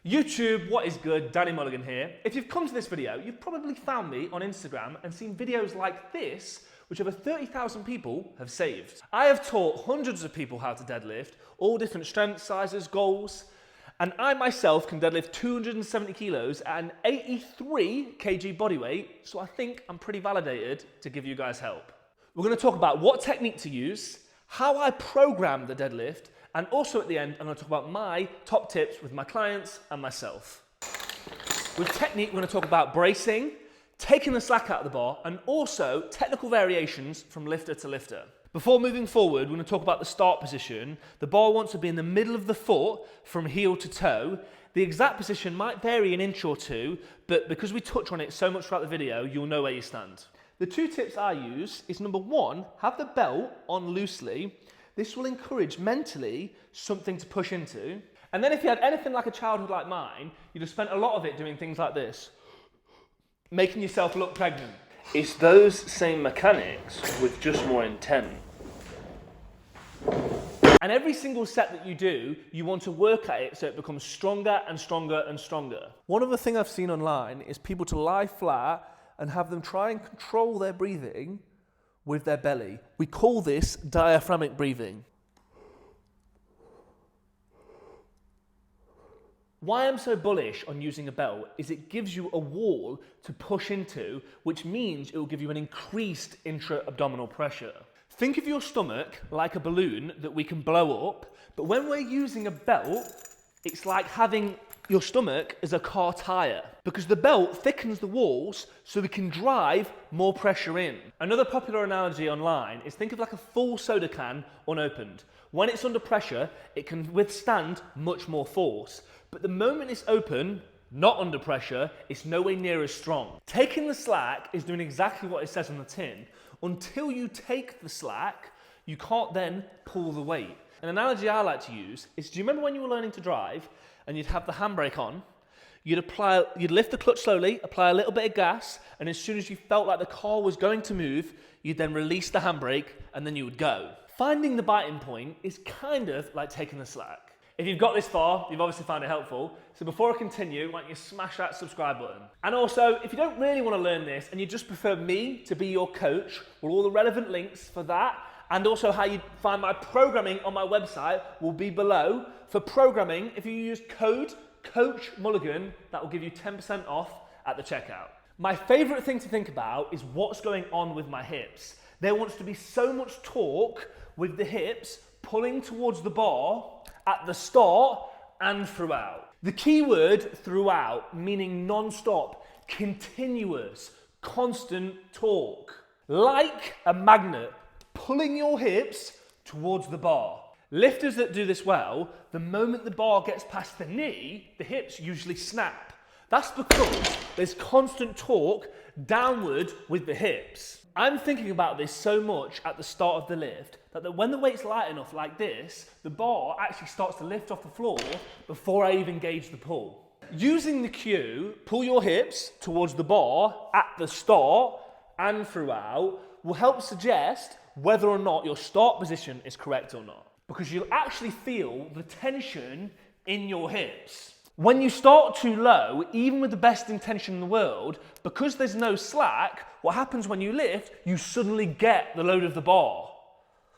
YouTube, what is good? Danny Mulligan here. If you've come to this video, you've probably found me on Instagram and seen videos like this, which over 30,000 people have saved. I have taught hundreds of people how to deadlift, all different strength sizes, goals, and I myself can deadlift 270 kilos at an 83 kg body weight, so I think I'm pretty validated to give you guys help. We're going to talk about what technique to use, how I program the deadlift, and also at the end, I'm going to talk about my top tips with my clients and myself. With technique, we're going to talk about bracing, taking the slack out of the bar, and also technical variations from lifter to lifter. Before moving forward, we're going to talk about the start position. The bar wants to be in the middle of the foot from heel to toe. The exact position might vary an inch or two, but because we touch on it so much throughout the video, you'll know where you stand. The two tips I use is number one, have the belt on loosely. This will encourage mentally something to push into. And then if you had anything like a childhood like mine, you'd have spent a lot of it doing things like this, making yourself look pregnant. It's those same mechanics with just more intent. And every single set that you do, you want to work at it so it becomes stronger and stronger and stronger. One other thing I've seen online is people to lie flat and have them try and control their breathing with their belly. We call this diaphragmatic breathing. Why I'm so bullish on using a belt is it gives you a wall to push into, which means it will give you an increased intra-abdominal pressure. Think of your stomach like a balloon that we can blow up, but when we're using a belt, it's like having your stomach as a car tire, because the belt thickens the walls so we can drive more pressure in. Another popular analogy online is think of like a full soda can unopened. When it's under pressure, it can withstand much more force, but the moment it's open, not under pressure, it's nowhere near as strong. Taking the slack is doing exactly what it says on the tin. Until you take the slack, you can't then pull the weight. An analogy I like to use is, do you remember when you were learning to drive and you'd have the handbrake on, you'd lift the clutch slowly, apply a little bit of gas, and as soon as you felt like the car was going to move, you'd then release the handbrake and then you would go. Finding the biting point is kind of like taking the slack. If you've got this far, you've obviously found it helpful. So before I continue, why don't you smash that subscribe button? And also, if you don't really want to learn this and you just prefer me to be your coach, well, all the relevant links for that and also how you find my programming on my website will be below. For programming, if you use code Coachmulligan, that will give you 10% off at the checkout. My favorite thing to think about is what's going on with my hips. There wants to be so much torque with the hips pulling towards the bar at the start and throughout. The key word throughout, meaning non-stop, continuous, constant torque. Like a magnet, pulling your hips towards the bar. Lifters that do this well, the moment the bar gets past the knee, the hips usually snap. That's because there's constant torque downward with the hips. I'm thinking about this so much at the start of the lift that when the weight's light enough like this, the bar actually starts to lift off the floor before I even gauge the pull. Using the cue, pull your hips towards the bar at the start and throughout will help suggest whether or not your start position is correct or not, because you'll actually feel the tension in your hips. When you start too low, even with the best intention in the world, because there's no slack, what happens when you lift, you suddenly get the load of the bar.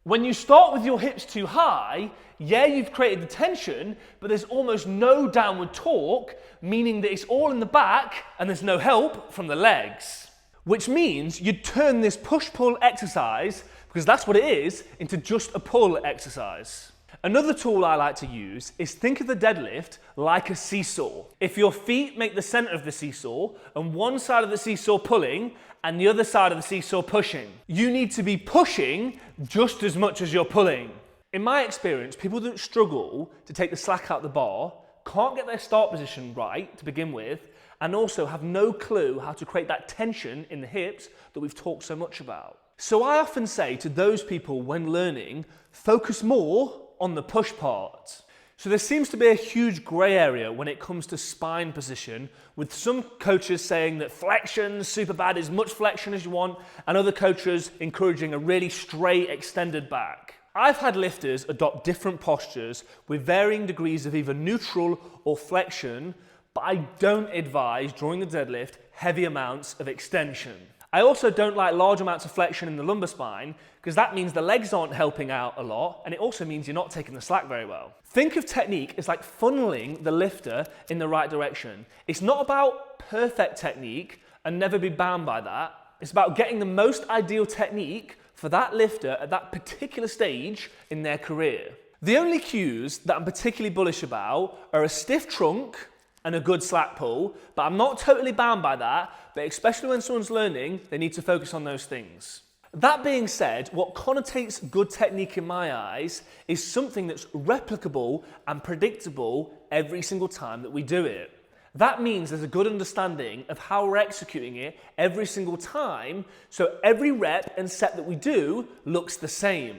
When you start with your hips too high, yeah, you've created the tension, but there's almost no downward torque, meaning that it's all in the back and there's no help from the legs. Which means you turn this push-pull exercise, because that's what it is, into just a pull exercise. Another tool I like to use is think of the deadlift like a seesaw. If your feet make the center of the seesaw and one side of the seesaw pulling and the other side of the seesaw pushing, you need to be pushing just as much as you're pulling. In my experience, people that struggle to take the slack out the bar can't get their start position right to begin with, and also have no clue how to create that tension in the hips that we've talked so much about. So I often say to those people when learning, focus more on the push part. So there seems to be a huge grey area when it comes to spine position, with some coaches saying that flexion, super bad, as much flexion as you want, and other coaches encouraging a really straight, extended back. I've had lifters adopt different postures with varying degrees of either neutral or flexion, but I don't advise during the deadlift heavy amounts of extension. I also don't like large amounts of flexion in the lumbar spine because that means the legs aren't helping out a lot, and it also means you're not taking the slack very well. Think of technique as like funneling the lifter in the right direction. It's not about perfect technique, and never be bound by that. It's about getting the most ideal technique for that lifter at that particular stage in their career. The only cues that I'm particularly bullish about are a stiff trunk and a good slack pull, but I'm not totally bound by that, but especially when someone's learning, they need to focus on those things. That being said, what connotates good technique in my eyes is something that's replicable and predictable every single time that we do it. That means there's a good understanding of how we're executing it every single time, so every rep and set that we do looks the same.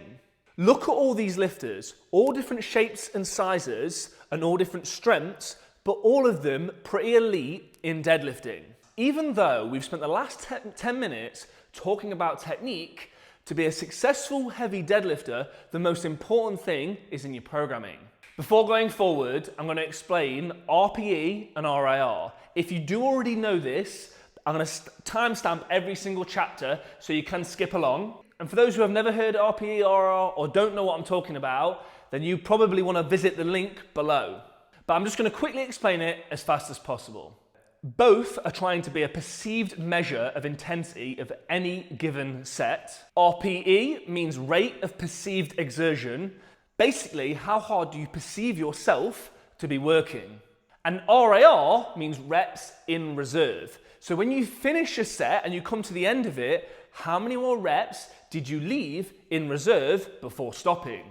Look at all these lifters, all different shapes and sizes and all different strengths, but all of them pretty elite in deadlifting. Even though we've spent the last 10 minutes talking about technique, to be a successful heavy deadlifter, the most important thing is in your programming. Before going forward, I'm going to explain RPE and RIR. If you do already know this, I'm going to timestamp every single chapter so you can skip along. And for those who have never heard RPE, RIR, or don't know what I'm talking about, then you probably want to visit the link below. But I'm just going to quickly explain it as fast as possible. Both are trying to be a perceived measure of intensity of any given set. RPE means rate of perceived exertion. Basically, how hard do you perceive yourself to be working? And RIR means reps in reserve. So when you finish a set and you come to the end of it, how many more reps did you leave in reserve before stopping?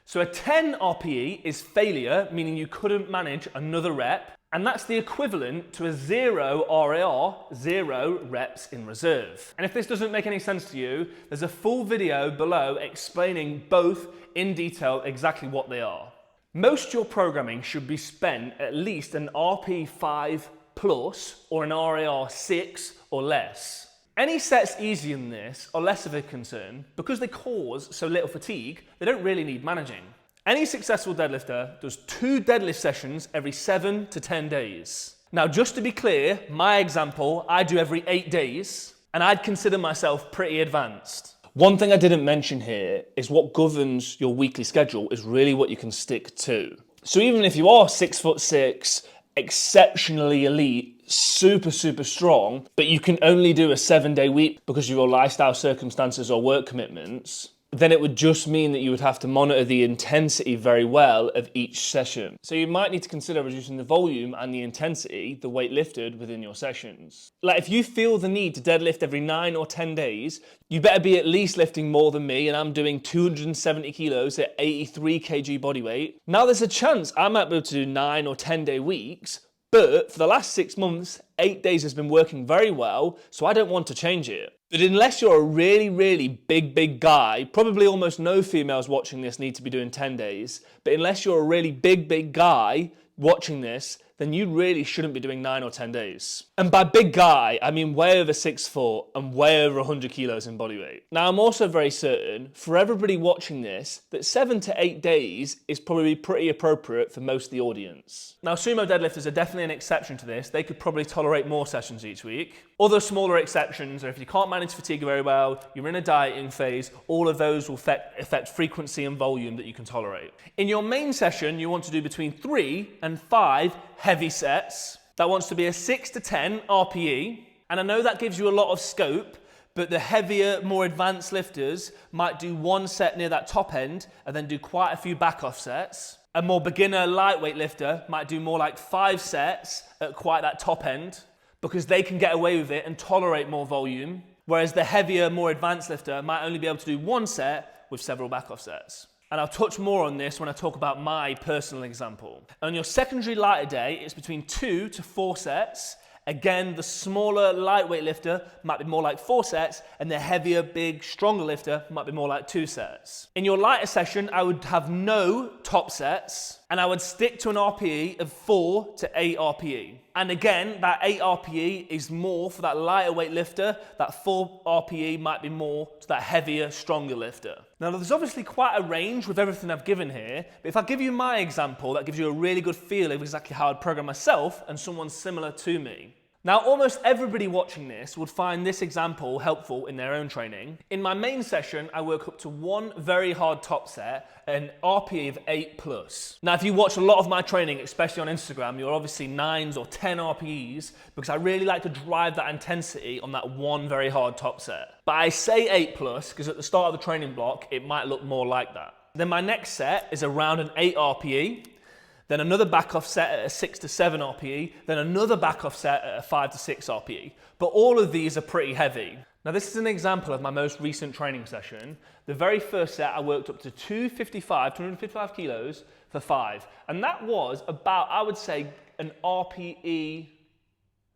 So a 10 RPE is failure, meaning you couldn't manage another rep, and that's the equivalent to a 0 RIR, 0 reps in reserve. And if this doesn't make any sense to you, there's a full video below explaining both in detail exactly what they are. Most of your programming should be spent at least an RP 5 plus or an RIR 6 or less. Any sets easier than this are less of a concern because they cause so little fatigue, they don't really need managing. Any successful deadlifter does 2 deadlift sessions every 7 to 10 days. Now, just to be clear, my example, I do every 8 days, and I'd consider myself pretty advanced. One thing I didn't mention here is what governs your weekly schedule is really what you can stick to. So even if you are 6'6", exceptionally elite, super strong, but you can only do a 7-day week because of your lifestyle circumstances or work commitments, then it would just mean that you would have to monitor the intensity very well of each session. So you might need to consider reducing the volume and the intensity, the weight lifted within your sessions. Like if you feel the need to deadlift every 9 or 10 days, you better be at least lifting more than me, and I'm doing 270 kilos at 83 kg body weight. Now there's a chance I might be able to do 9 or 10 day weeks, but for the last 6 months, 8 days has been working very well, so I don't want to change it. But unless you're a really big guy, probably almost no females watching this need to be doing 10 days, but unless you're a really big guy watching this, then you really shouldn't be doing 9 or 10 days. And by big guy, I mean way over 6 foot and way over 100 kilos in body weight. Now, I'm also very certain, for everybody watching this, that 7 to 8 days is probably pretty appropriate for most of the audience. Now, sumo deadlifters are definitely an exception to this. They could probably tolerate more sessions each week. Other smaller exceptions are if you can't manage fatigue very well, you're in a dieting phase, all of those will affect frequency and volume that you can tolerate. In your main session, you want to do between 3 and 5 heavy sets. That wants to be a 6 to 10 RPE. And I know that gives you a lot of scope, but the heavier, more advanced lifters might do 1 set near that top end and then do quite a few back off sets. A more beginner lightweight lifter might do more like 5 sets at quite that top end because they can get away with it and tolerate more volume. Whereas the heavier, more advanced lifter might only be able to do 1 set with several back off sets. And I'll touch more on this when I talk about my personal example. On your secondary lighter day, it's between 2 to 4 sets. Again, the smaller lightweight lifter might be more like 4 sets, and the heavier, big, stronger lifter might be more like 2 sets. In your lighter session, I would have no top sets. And I would stick to an RPE of 4 to 8 RPE. And again, that 8 RPE is more for that lighter weight lifter. That 4 RPE might be more to that heavier, stronger lifter. Now, there's obviously quite a range with everything I've given here, but if I give you my example, that gives you a really good feel of exactly how I'd program myself and someone similar to me. Now, almost everybody watching this would find this example helpful in their own training. In my main session, I work up to one very hard top set, an RPE of 8+. Now, if you watch a lot of my training, especially on Instagram, you're obviously 9s or 10 RPEs, because I really like to drive that intensity on that one very hard top set. But I say 8+, because at the start of the training block, it might look more like that. Then my next set is around an 8 RPE, then another back off set at a 6 to 7 RPE, then another back off set at a 5 to 6 RPE. But all of these are pretty heavy. Now, this is an example of my most recent training session. The very first set I worked up to 255 kilos for 5. And that was about, I would say, an RPE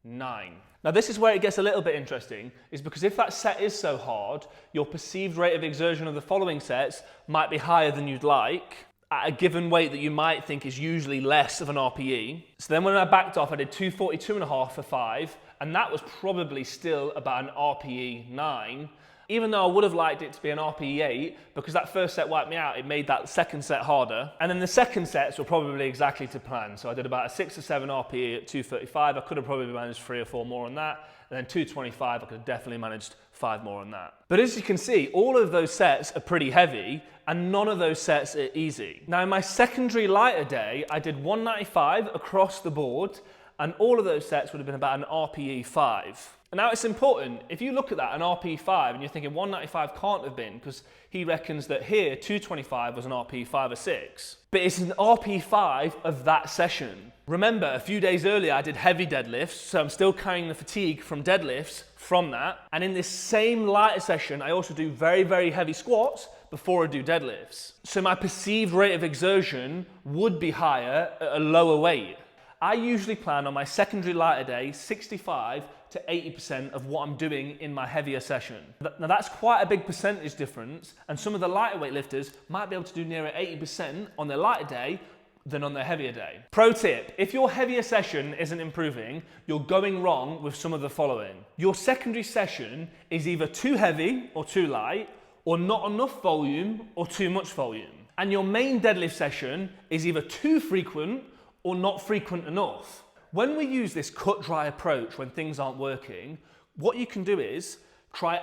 9. Now, this is where it gets a little bit interesting, is because if that set is so hard, your perceived rate of exertion of the following sets might be higher than you'd like, at a given weight that you might think is usually less of an RPE. So then when I backed off, I did 242.5 for 5, and that was probably still about an RPE 9, even though I would have liked it to be an RPE 8, because that first set wiped me out, it made that second set harder. And then the second sets were probably exactly to plan. So I did about a 6 to 7 RPE at 235, I could have probably managed 3 or 4 more on that, and then 225, I could have definitely managed 5 more on that. But as you can see, all of those sets are pretty heavy, and none of those sets are easy. Now, in my secondary lighter day, I did 195 across the board, and all of those sets would have been about an RPE 5. And now it's important, if you look at that, an RPE 5, and you're thinking 195 can't have been, because he reckons that here, 225 was an RPE 5 or 6. But it's an RPE 5 of that session. Remember, a few days earlier, I did heavy deadlifts, so I'm still carrying the fatigue from deadlifts from that. And in this same lighter session, I also do very, very heavy squats before I do deadlifts. So my perceived rate of exertion would be higher at a lower weight. I usually plan on my secondary lighter day 65 to 80% of what I'm doing in my heavier session. Now that's quite a big percentage difference, and some of the lighter weight lifters might be able to do nearer 80% on their lighter day than on their heavier day. Pro tip, if your heavier session isn't improving, you're going wrong with some of the following. Your secondary session is either too heavy or too light, or not enough volume or too much volume. And your main deadlift session is either too frequent or not frequent enough. When we use this cut dry approach when things aren't working, what you can do is try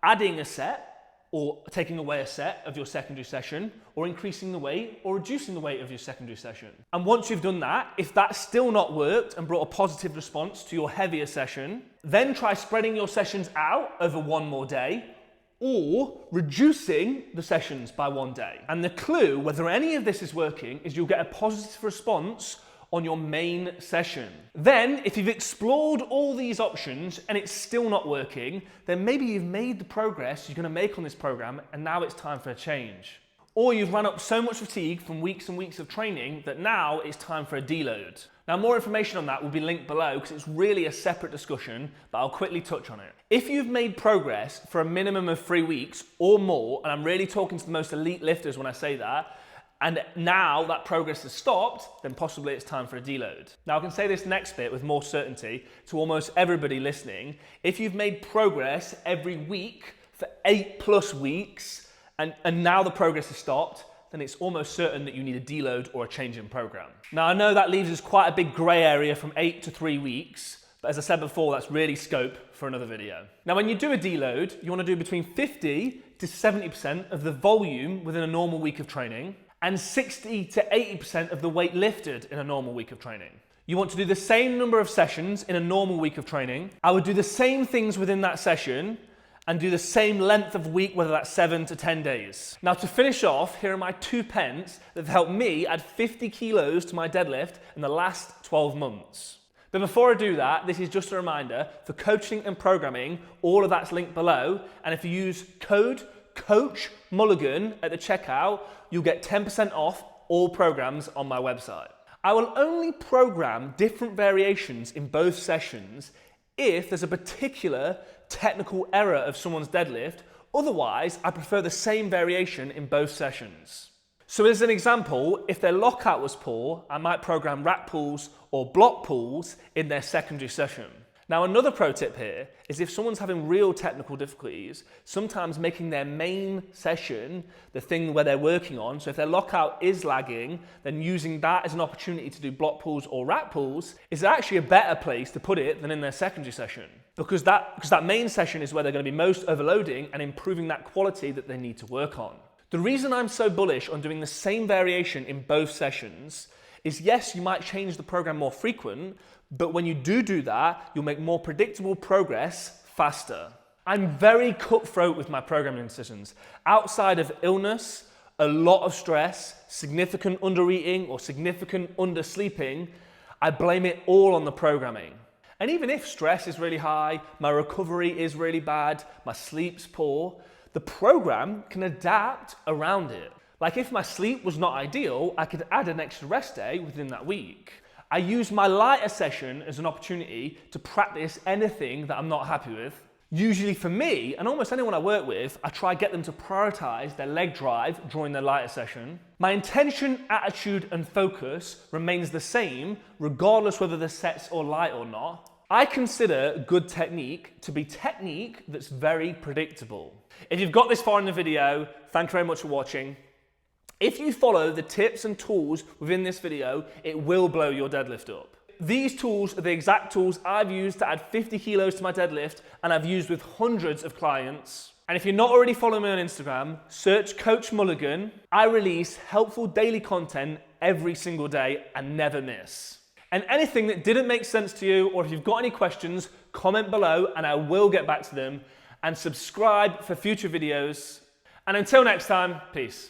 adding a set or taking away a set of your secondary session, or increasing the weight or reducing the weight of your secondary session. And once you've done that, if that's still not worked and brought a positive response to your heavier session, then try spreading your sessions out over one more day, or reducing the sessions by one day. And the clue whether any of this is working is you'll get a positive response on your main session. Then, if you've explored all these options and it's still not working, then maybe you've made the progress you're gonna make on this program and now it's time for a change. Or you've run up so much fatigue from weeks and weeks of training that now it's time for a deload. Now, more information on that will be linked below because it's really a separate discussion, but I'll quickly touch on it. If you've made progress for a minimum of 3 weeks or more, and I'm really talking to the most elite lifters when I say that, and now that progress has stopped, then possibly it's time for a deload. Now, I can say this next bit with more certainty to almost everybody listening. If you've made progress every week for 8+ weeks, and now the progress has stopped, then it's almost certain that you need a deload or a change in program. Now, I know that leaves us quite a big gray area from 8 to 3 weeks, but as I said before, that's really scope for another video. Now, when you do a deload, you want to do between 50 to 70% of the volume within a normal week of training, and 60 to 80% of the weight lifted in a normal week of training. You want to do the same number of sessions in a normal week of training. I would do the same things within that session and do the same length of week, whether that's 7 to 10 days. Now, to finish off, here are my 2 pence that have helped me add 50 kilos to my deadlift in the last 12 months. But before I do that, this is just a reminder, for coaching and programming, all of that's linked below, and if you use code Coachmulligan at the checkout, you'll get 10% off all programs on my website. I will only program different variations in both sessions if there's a particular technical error of someone's deadlift. Otherwise, I prefer the same variation in both sessions. So as an example, if their lockout was poor, I might program rack pulls or block pulls in their secondary session. Now another pro tip here is if someone's having real technical difficulties, sometimes making their main session the thing where they're working on, so if their lockout is lagging, then using that as an opportunity to do block pulls or rack pulls is actually a better place to put it than in their secondary session. Because that main session is where they're going to be most overloading and improving that quality that they need to work on. The reason I'm so bullish on doing the same variation in both sessions is yes, you might change the program more frequent, but when you do that, you'll make more predictable progress faster. I'm very cutthroat with my programming decisions. Outside of illness, a lot of stress, significant undereating or significant undersleeping, I blame it all on the programming. And even if stress is really high, my recovery is really bad, my sleep's poor, the program can adapt around it. Like if my sleep was not ideal, I could add an extra rest day within that week. I use my lighter session as an opportunity to practice anything that I'm not happy with. Usually for me, and almost anyone I work with, I try to get them to prioritize their leg drive during their lighter session. My intention, attitude, and focus remains the same, regardless whether the set's or light or not. I consider good technique to be technique that's very predictable. If you've got this far in the video, thank you very much for watching. If you follow the tips and tools within this video, it will blow your deadlift up. These tools are the exact tools I've used to add 50 kilos to my deadlift, and I've used with hundreds of clients. And if you're not already following me on Instagram, search Coachmulligan. I release helpful daily content every single day and never miss. And anything that didn't make sense to you, or if you've got any questions, comment below and I will get back to them. And subscribe for future videos. And until next time, peace.